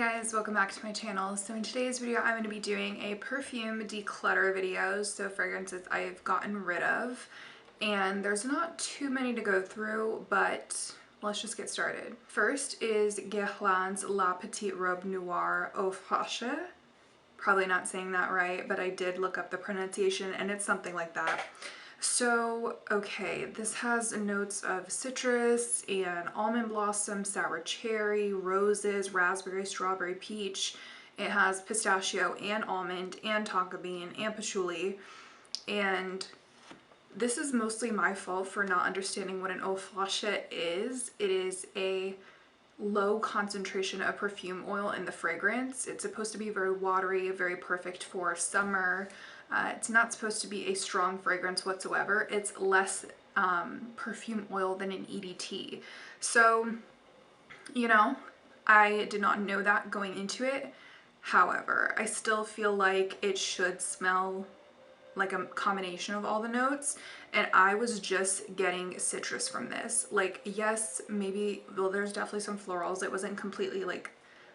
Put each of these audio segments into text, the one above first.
guys, welcome back to my channel. So in today's video I'm going to be doing a perfume declutter video, so fragrances I've gotten rid of, and there's not too many to go through, but let's just get started. First is Guerlain's La Petite Robe Noire Eau Fraiche. Probably not saying that right, but I did look up the pronunciation and it's something like that. So, okay, this has notes of citrus and almond blossom, sour cherry, roses, raspberry, strawberry, peach. It has pistachio and almond and tonka bean and patchouli. And this is mostly my fault for not understanding what an eau fraiche is. It is a low concentration of perfume oil in the fragrance. It's supposed to be very watery, very perfect for summer. It's not supposed to be a strong fragrance whatsoever. It's less perfume oil than an EDT. So, you know, I did not know that going into it. However, I still feel like it should smell like a combination of all the notes, and I was just getting citrus from this. Like, yes, maybe, well, there's definitely some florals. It wasn't completely like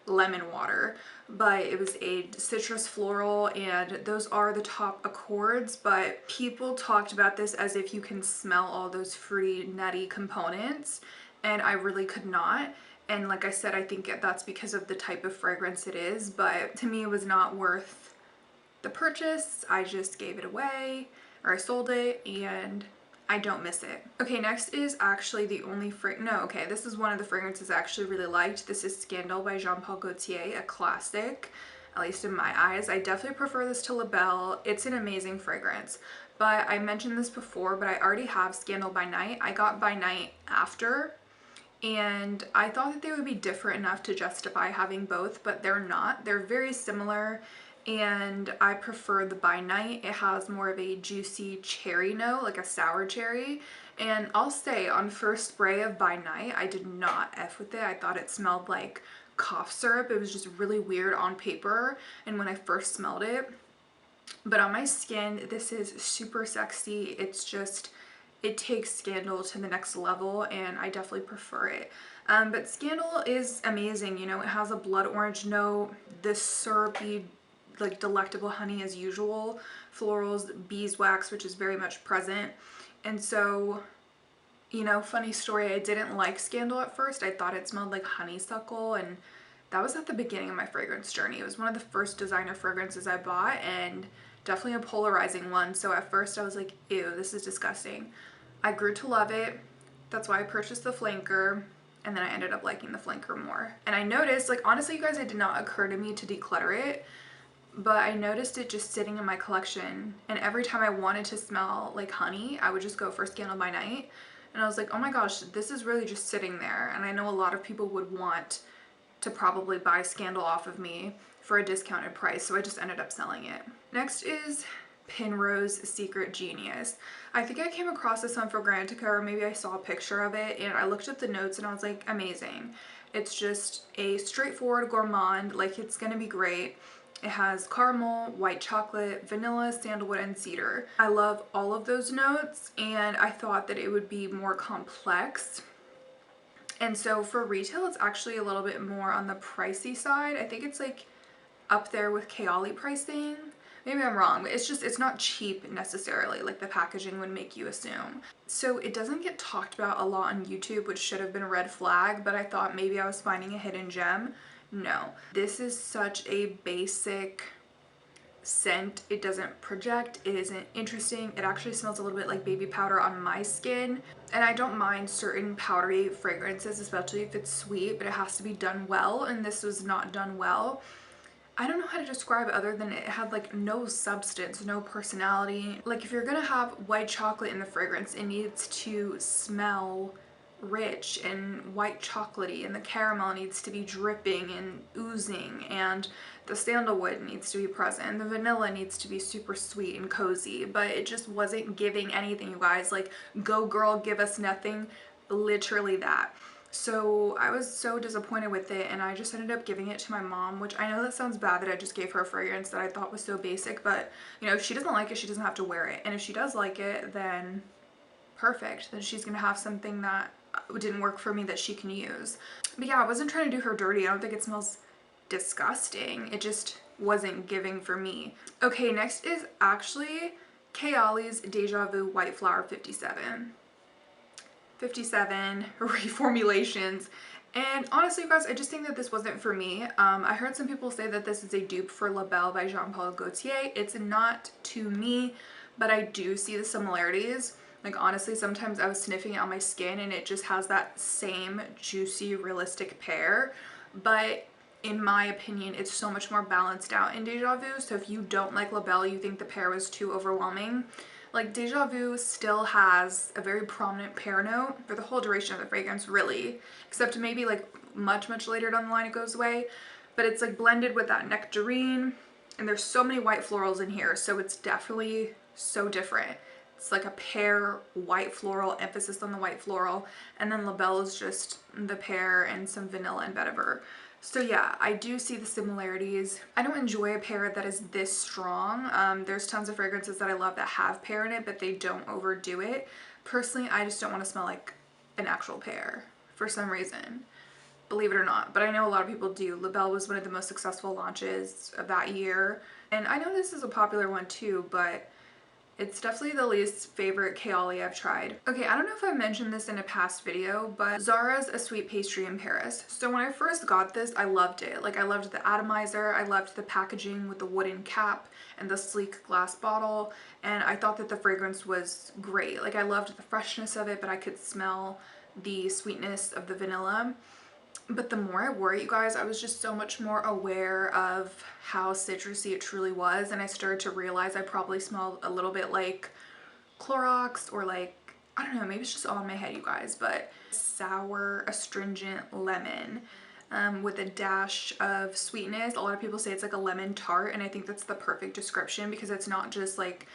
lemon water, but it was a citrus floral, and those are the top accords. But people talked about this as if you can smell all those fruity, nutty components, and I really could not. And like I said, I think that's because of the type of fragrance it is, but to me it was not worth the purchase. I just gave it away, or I sold it, and I don't miss it. Okay, next is actually the only this is one of the fragrances I actually really liked. This is Scandal by Jean-Paul Gaultier, a classic, at least in my eyes. I definitely prefer this to La Belle. It's an amazing fragrance, but I mentioned this before, but I already have Scandal by Night. I got by Night after, and I thought that they would be different enough to justify having both, but they're not. They're very similar, and I prefer the By Night. It has more of a juicy cherry note, like a sour cherry. And I'll say, on first spray of By Night, I did not F with it. I thought it smelled like cough syrup. It was just really weird on paper and when I first smelled it. But on my skin, this is super sexy. It's just, it takes Scandal to the next level, and I definitely prefer it. But Scandal is amazing. You know, it has a blood orange note, this syrupy, like delectable honey as usual, florals, beeswax, which is very much present. And so, you know, funny story, I didn't like Scandal at first. I thought it smelled like honeysuckle, and that was at the beginning of my fragrance journey. It was one of the first designer fragrances I bought, and definitely a polarizing one. So at first I was like, ew, this is disgusting. I grew to love it. That's why I purchased the flanker, and then I ended up liking the flanker more. And I noticed, like, honestly, you guys, it did not occur to me to declutter it, but I noticed it just sitting in my collection, and every time I wanted to smell like honey, I would just go for Scandal by Night. And I was like, oh my gosh, this is really just sitting there. And I know a lot of people would want to probably buy Scandal off of me for a discounted price, so I just ended up selling it. Next is Penrose Secret Genius. I think I came across this on Fragrantica, or maybe I saw a picture of it, and I looked at the notes and I was like, amazing. It's just a straightforward gourmand, like it's gonna be great. It has caramel, white chocolate, vanilla, sandalwood, and cedar. I love all of those notes, and I thought that it would be more complex. And so for retail, it's actually a little bit more on the pricey side. I think it's like up there with Kayali pricing. Maybe I'm wrong, but it's not cheap necessarily, like the packaging would make you assume. So it doesn't get talked about a lot on YouTube, which should have been a red flag, but I thought maybe I was finding a hidden gem. No, this is such a basic scent. It doesn't project, it isn't interesting. It actually smells a little bit like baby powder on my skin, and I don't mind certain powdery fragrances, especially if it's sweet, but it has to be done well, and this was not done well. I don't know how to describe it other than it had like no substance, no personality. Like, if you're gonna have white chocolate in the fragrance, it needs to smell rich and white chocolatey, and the caramel needs to be dripping and oozing, and the sandalwood needs to be present, and the vanilla needs to be super sweet and cozy. But it just wasn't giving anything, you guys. Like, go girl, give us nothing. Literally that. So I was so disappointed with it, and I just ended up giving it to my mom, which I know that sounds bad that I just gave her a fragrance that I thought was so basic, but you know, if she doesn't like it, she doesn't have to wear it. And if she does like it, then perfect. Then she's gonna have something that didn't work for me that she can use. But yeah, I wasn't trying to do her dirty. I don't think it smells disgusting. It just wasn't giving for me. Okay, next is actually Kayali's Deja Vu White Flower 57. 57 reformulations. And honestly, you guys, I just think that this wasn't for me. I heard some people say that this is a dupe for La Belle by Jean-Paul Gaultier. It's not to me, but I do see the similarities. Like honestly, sometimes I was sniffing it on my skin and it just has that same juicy, realistic pear. But in my opinion, it's so much more balanced out in Deja Vu. So if you don't like La Belle, you think the pear was too overwhelming, like Deja Vu still has a very prominent pear note for the whole duration of the fragrance, really, except maybe like much later down the line it goes away. But it's like blended with that nectarine, and there's so many white florals in here, so it's definitely so different. It's like a pear white floral, emphasis on the white floral, and then La Belle is just the pear and some vanilla and vetiver. So yeah, I do see the similarities. I don't enjoy a pear that is this strong. There's tons of fragrances that I love that have pear in it, but they don't overdo it. Personally, I just don't want to smell like an actual pear for some reason, believe it or not. But I know a lot of people do. La Belle was one of the most successful launches of that year. And I know this is a popular one too, but it's definitely the least favorite Kayali I've tried. Okay, I don't know if I mentioned this in a past video, but Zara's A Sweet Pastry in Paris. So when I first got this, I loved it. Like I loved the atomizer, I loved the packaging with the wooden cap and the sleek glass bottle, and I thought that the fragrance was great. Like I loved the freshness of it, but I could smell the sweetness of the vanilla. But the more I wore it, you guys, I was just so much more aware of how citrusy it truly was, and I started to realize I probably smelled a little bit like Clorox, or like, I don't know, maybe it's just all in my head, you guys, but sour, astringent lemon with a dash of sweetness. A lot of people say it's like a lemon tart, and I think that's the perfect description because it's not just like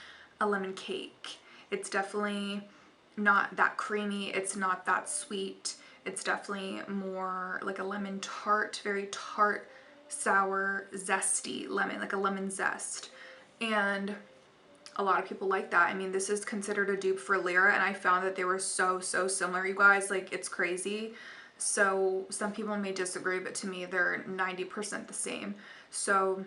a lemon cake. It's definitely not that creamy, it's not that sweet. It's definitely more like a lemon tart, very tart, sour, zesty lemon, like a lemon zest. And a lot of people like that. I mean, this is considered a dupe for Lyra, and I found that they were so similar, you guys. Like, it's crazy. So some people may disagree, but to me, they're 90% the same. So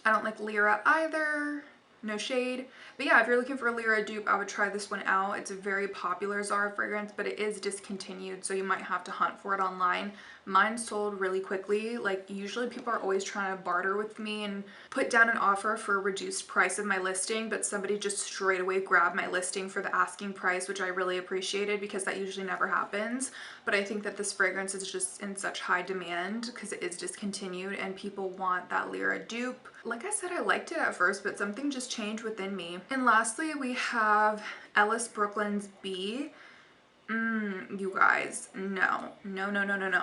I don't like Lyra either. No shade. But yeah, if you're looking for a Lyra dupe, I would try this one out. It's a very popular Zara fragrance, but it is discontinued, so you might have to hunt for it online. Mine sold really quickly. Like, usually people are always trying to barter with me and put down an offer for a reduced price of my listing, but somebody just straight away grabbed my listing for the asking price, which I really appreciated because that usually never happens. But I think that this fragrance is just in such high demand because it is discontinued and people want that Lyra dupe. Like I said, I liked it at first, but something just changed within me. And lastly, we have Ellis Brooklyns Bee. You guys, no.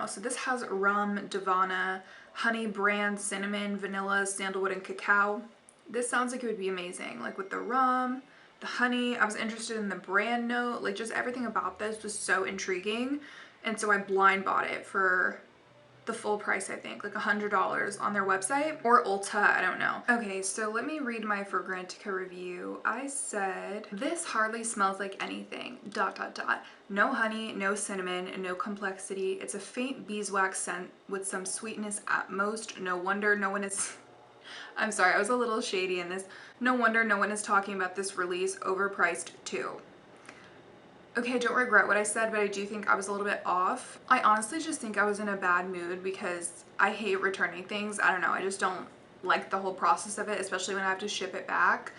So this has rum, Davana, honey, bran, cinnamon, vanilla, sandalwood, and cacao. This sounds like it would be amazing. Like with the rum, the honey, I was interested in the bran note. Like just everything about this was so intriguing. And so I blind bought it for the full price, I think, like $100 on their website or Ulta, I don't know. Okay, so let me read my Fragrantica review. I said, this hardly smells like anything, ... No honey, no cinnamon, no complexity. It's a faint beeswax scent with some sweetness at most. No wonder no one is... I'm sorry, I was a little shady in this. No wonder no one is talking about this release. Overpriced too. Okay, I don't regret what I said, but I do think I was a little bit off. I honestly just think I was in a bad mood because I hate returning things. I don't know, I just don't like the whole process of it, especially when I have to ship it back.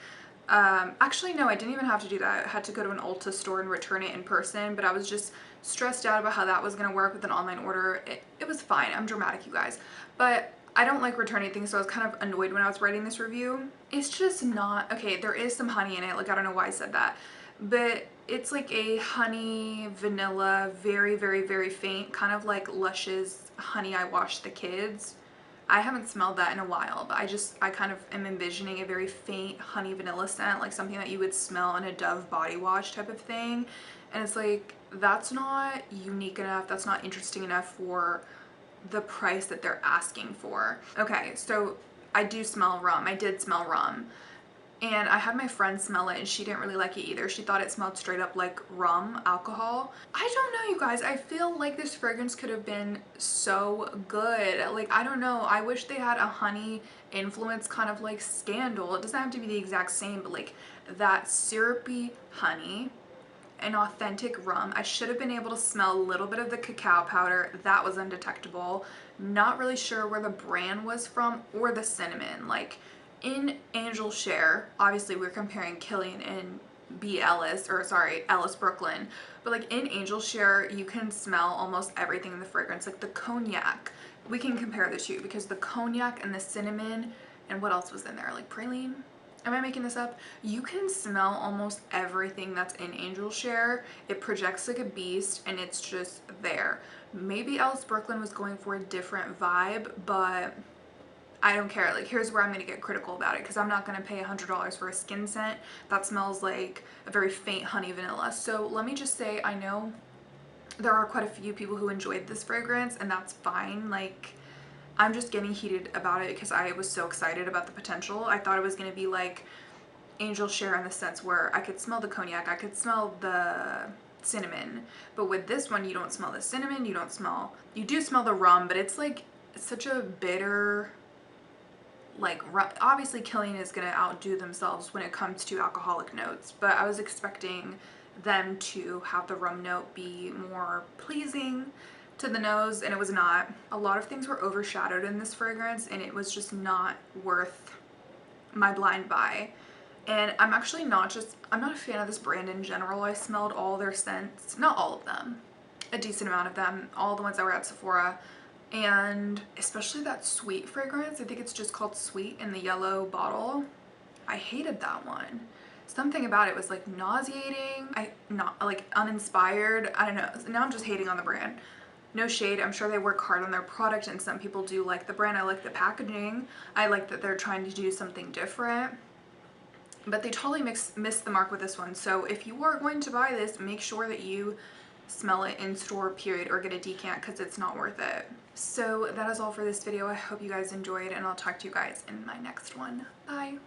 Actually, no, I didn't even have to do that. I had to go to an Ulta store and return it in person, but I was just stressed out about how that was gonna work with an online order. It was fine. I'm dramatic, you guys. But I don't like returning things, so I was kind of annoyed when I was writing this review. It's just not, okay, there is some honey in it. Like, I don't know why I said that. But it's like a honey, vanilla, very faint, kind of like Lush's Honey I Wash the Kids. I haven't smelled that in a while, but I kind of am envisioning a very faint honey vanilla scent, like something that you would smell in a Dove body wash type of thing. And it's like, that's not unique enough, that's not interesting enough for the price that they're asking for. Okay, so I do smell rum. I did smell rum. And I had my friend smell it and she didn't really like it either. She thought it smelled straight up like rum alcohol. I don't know, you guys. I feel like this fragrance could have been so good. Like, I don't know. I wish they had a honey influence, kind of like Scandal. It doesn't have to be the exact same, but like that syrupy honey and authentic rum. I should have been able to smell a little bit of the cacao powder. That was undetectable. Not really sure where the brand was from or the cinnamon. Like, in Angel Share, obviously we're comparing Killian and Ellis Brooklyn, but like in Angel Share, you can smell almost everything in the fragrance, like the cognac. We can compare the two because the cognac and the cinnamon, and what else was in there? Like praline? Am I making this up? You can smell almost everything that's in Angel Share. It projects like a beast and it's just there. Maybe Ellis Brooklyn was going for a different vibe, but I don't care. Like, here's where I'm going to get critical about it, because I'm not going to pay $100 for a skin scent that smells like a very faint honey vanilla. So let me just say, I know there are quite a few people who enjoyed this fragrance, and that's fine. Like, I'm just getting heated about it because I was so excited about the potential. I thought it was going to be like Angel Share in the sense where I could smell the cognac, I could smell the cinnamon, but with this one you don't smell the cinnamon, you do smell the rum, but it's like such a bitter, like, obviously Killian is going to outdo themselves when it comes to alcoholic notes, but I was expecting them to have the rum note be more pleasing to the nose, and it was not. A lot of things were overshadowed in this fragrance, and it was just not worth my blind buy. And I'm not a fan of this brand in general. I smelled all their scents, not all of them, a decent amount of them, all the ones that were at Sephora. And especially that Sweet fragrance, I think it's just called Sweet in the yellow bottle. I hated that one. Something about it was like nauseating, not like uninspired. I don't know. Now I'm just hating on the brand. No shade, I'm sure they work hard on their product and some people do like the brand. I like the packaging. I like that they're trying to do something different. But they totally missed the mark with this one. So if you are going to buy this, make sure that you smell it in store, period, or get a decant, because it's not worth it. So that is all for this video. I hope you guys enjoyed, and I'll talk to you guys in my next one. Bye.